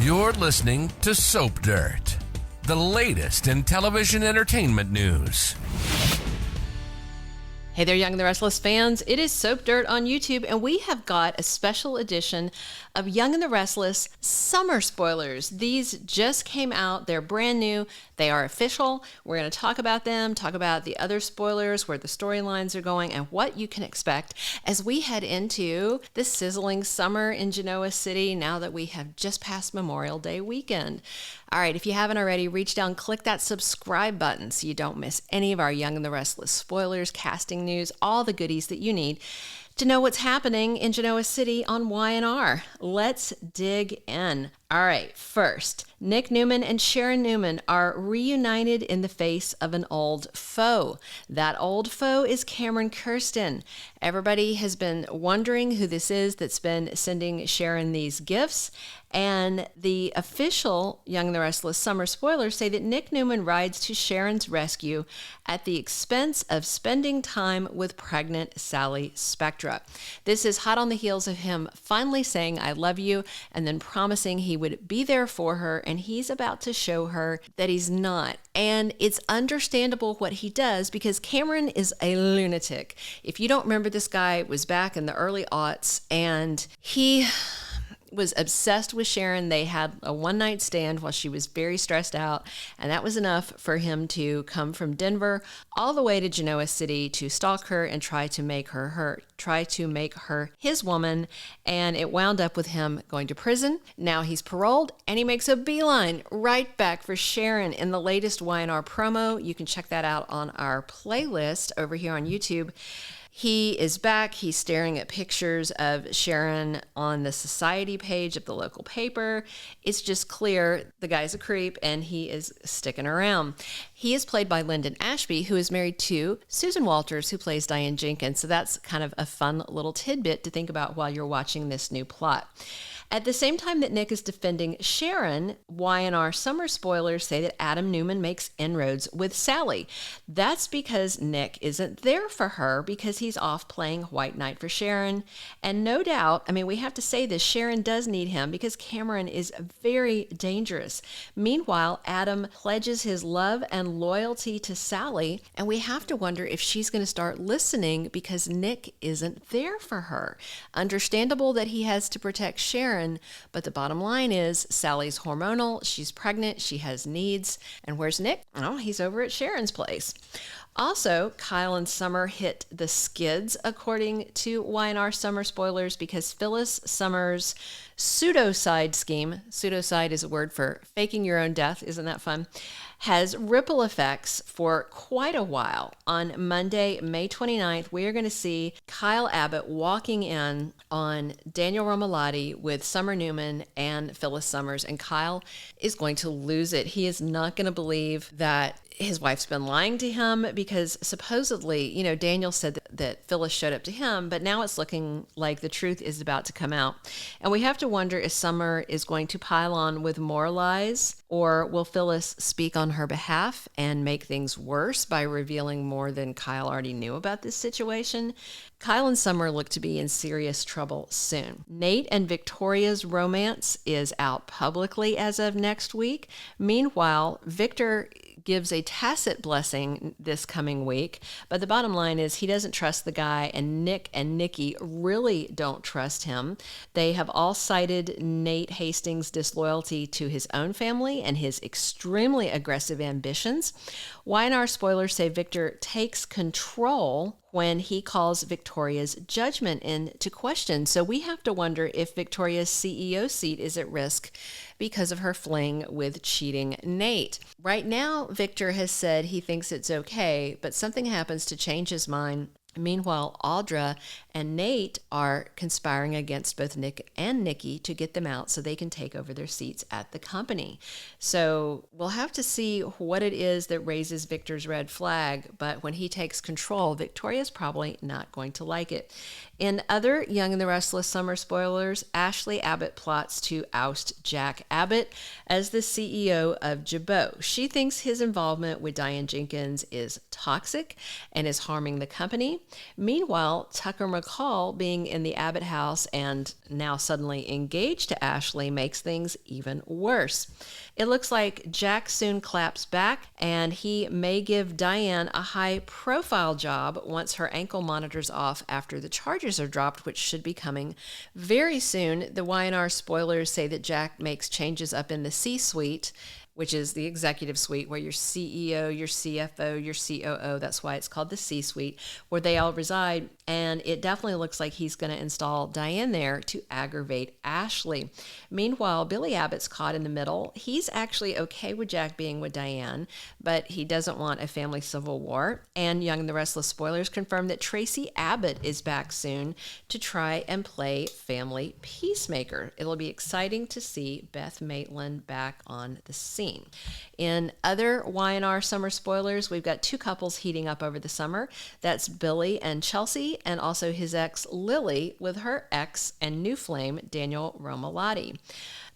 You're listening to Soap Dirt, the latest in television entertainment news. Hey there, Young and the Restless fans. It is Soap Dirt on YouTube, and we have got a special edition of Young and the Restless summer spoilers. These just came out. They're brand new. They are official. We're going to talk about them, talk about the other spoilers, where the storylines are going, and what you can expect as we head into this sizzling summer in Genoa City now that we have just passed Memorial Day weekend. All right, if you haven't already, reach down, click that subscribe button so you don't miss any of our Young and the Restless spoilers, casting news, all the goodies that you need to know what's happening in Genoa City on Y&R. Let's dig in. All right, first, Nick Newman and Sharon Newman are reunited in the face of an old foe. That old foe is Cameron Kirsten. Everybody has been wondering who this is that's been sending Sharon these gifts. And the official Young and the Restless summer spoilers say that Nick Newman rides to Sharon's rescue at the expense of spending time with pregnant Sally Spectra. This is hot on the heels of him finally saying, "I love you," and then promising he would be there for her, and he's about to show her that he's not. And it's understandable what he does because Cameron is a lunatic. If you don't remember, this guy was back in the early aughts, and he was obsessed with Sharon. They had a one-night stand while she was very stressed out, and that was enough for him to come from Denver all the way to Genoa City to stalk her and try to make her his woman, and it wound up with him going to prison. Now he's paroled, and he makes a beeline right back for Sharon in the latest Y&R promo. You can check that out on our playlist over here on YouTube. He is back. He's staring at pictures of Sharon on the society page of the local paper. It's just clear the guy's a creep and he is sticking around. He is played by Lyndon Ashby, who is married to Susan Walters, who plays Diane Jenkins. So that's kind of a fun little tidbit to think about while you're watching this new plot. At the same time that Nick is defending Sharon, Y&R summer spoilers say that Adam Newman makes inroads with Sally. That's because Nick isn't there for her because he's off playing White Knight for Sharon. And no doubt, I mean, we have to say this, Sharon does need him because Cameron is very dangerous. Meanwhile, Adam pledges his love and loyalty to Sally, and we have to wonder if she's going to start listening because Nick isn't there for her. Understandable that he has to protect Sharon, but the bottom line is Sally's hormonal, she's pregnant, she has needs, and where's Nick? Oh, he's over at Sharon's place. Also, Kyle and Summer hit the skids, according to Y&R summer spoilers, because Phyllis Summers' pseudocide scheme, pseudocide is a word for faking your own death, isn't that fun, has ripple effects for quite a while. On Monday, May 29th, we are going to see Kyle Abbott walking in on Daniel Romalotti with Summer Newman and Phyllis Summers, and Kyle is going to lose it. He is not going to believe that his wife's been lying to him because supposedly, Daniel said that Phyllis showed up to him, but now it's looking like the truth is about to come out. And we have to wonder if Summer is going to pile on with more lies, or will Phyllis speak on her behalf and make things worse by revealing more than Kyle already knew about this situation? Kyle and Summer look to be in serious trouble soon. Nate and Victoria's romance is out publicly as of next week. Meanwhile, Victor gives a tacit blessing this coming week, but the bottom line is he doesn't trust the guy, and Nick and Nikki really don't trust him. They have all cited Nate Hastings' disloyalty to his own family and his extremely aggressive ambitions. Y&R spoilers say Victor takes control when he calls Victoria's judgment into question. So we have to wonder if Victoria's CEO seat is at risk because of her fling with cheating Nate. Right now, Victor has said he thinks it's okay, but something happens to change his mind. Meanwhile, Audra and Nate are conspiring against both Nick and Nikki to get them out so they can take over their seats at the company. So we'll have to see what it is that raises Victor's red flag, but when he takes control, Victoria's probably not going to like it. In other Young and the Restless summer spoilers, Ashley Abbott plots to oust Jack Abbott as the CEO of Jabot. She thinks his involvement with Diane Jenkins is toxic and is harming the company. Meanwhile, Tucker McCall, being in the Abbott house and now suddenly engaged to Ashley, makes things even worse. It looks like Jack soon claps back, and he may give Diane a high-profile job once her ankle monitor's off after the charges are dropped, which should be coming very soon. The Y&R spoilers say that Jack makes changes up in the C-suite, which is the executive suite where your CEO, your CFO, your COO, that's why it's called the C-suite, where they all reside. And it definitely looks like he's going to install Diane there to aggravate Ashley. Meanwhile, Billy Abbott's caught in the middle. He's actually okay with Jack being with Diane, but he doesn't want a family civil war. And Young and the Restless spoilers confirm that Tracy Abbott is back soon to try and play family peacemaker. It'll be exciting to see Beth Maitland back on the scene. In other Y&R summer spoilers, we've got two couples heating up over the summer. That's Billy and Chelsea, and also his ex Lily with her ex and new flame Daniel Romalotti.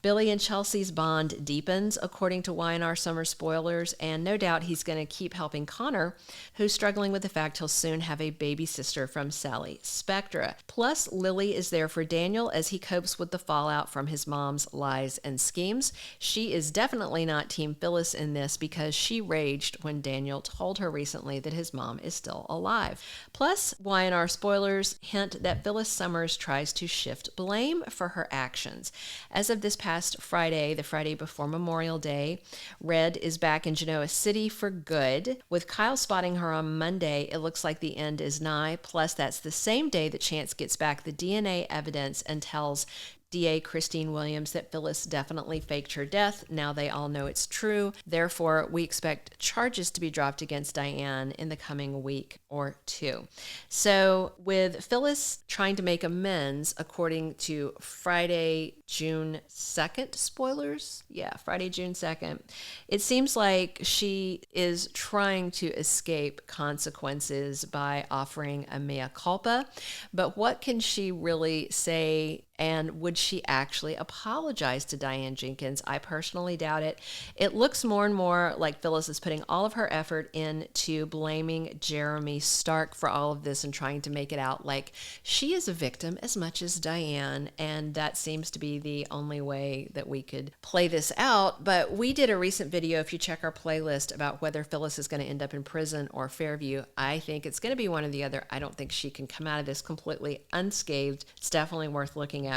Billy and Chelsea's bond deepens, according to Y&R summer spoilers, and no doubt he's going to keep helping Connor, who's struggling with the fact he'll soon have a baby sister from Sally Spectra. Plus, Lily is there for Daniel as he copes with the fallout from his mom's lies and schemes. She is definitely not Team Phyllis in this because she raged when Daniel told her recently that his mom is still alive. Plus, Y&R spoilers hint that Phyllis Summers tries to shift blame for her actions. As of this past Friday, the Friday before Memorial Day, Red is back in Genoa City for good. With Kyle spotting her on Monday, it looks like the end is nigh. Plus, that's the same day that Chance gets back the DNA evidence and tells DA Christine Williams that Phyllis definitely faked her death. Now they all know it's true. Therefore, we expect charges to be dropped against Diane in the coming week or two. So with Phyllis trying to make amends, according to Friday, June 2nd spoilers. Yeah, Friday, June 2nd. It seems like she is trying to escape consequences by offering a mea culpa. But what can she really say? And would she actually apologize to Diane Jenkins? I personally doubt it. It looks more and more like Phyllis is putting all of her effort into blaming Jeremy Stark for all of this and trying to make it out like she is a victim as much as Diane. And that seems to be the only way that we could play this out. But we did a recent video, if you check our playlist, about whether Phyllis is going to end up in prison or Fairview. I think it's going to be one or the other. I don't think she can come out of this completely unscathed. It's definitely worth looking at.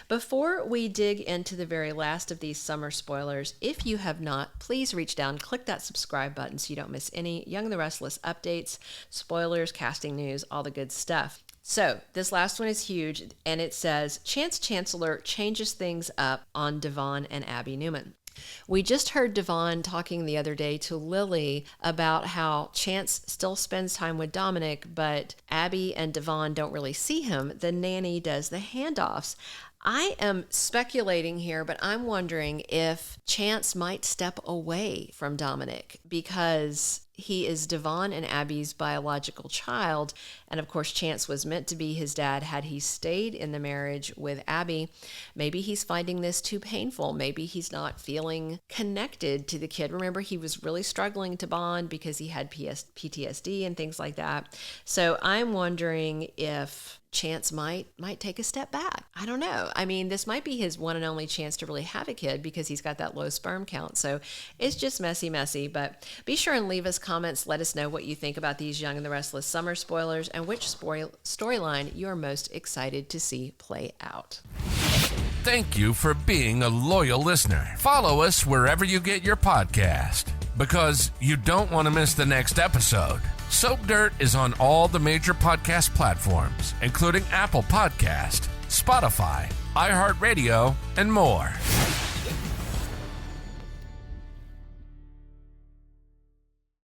Before we dig into the very last of these summer spoilers, if you have not, please reach down, click that subscribe button so you don't miss any Young and the Restless updates, spoilers, casting news, all the good stuff. So this last one is huge, and it says, Chance Chancellor changes things up on Devon and Abby Newman. We just heard Devon talking the other day to Lily about how Chance still spends time with Dominic, but Abby and Devon don't really see him. The nanny does the handoffs. I am speculating here, but I'm wondering if Chance might step away from Dominic because he is Devon and Abby's biological child. And of course, Chance was meant to be his dad had he stayed in the marriage with Abby. Maybe he's finding this too painful. Maybe he's not feeling connected to the kid. Remember, he was really struggling to bond because he had PTSD and things like that. So I'm wondering if Chance might take a step back. I don't know. I mean, this might be his one and only chance to really have a kid because he's got that low sperm count. So it's just messy. But be sure and leave us comments. Let us know what you think about these Young and the Restless summer spoilers and which storyline you're most excited to see play out. Thank you for being a loyal listener. Follow us wherever you get your podcast because you don't want to miss the next episode. Soap Dirt is on all the major podcast platforms, including Apple Podcast, Spotify, iHeartRadio, and more.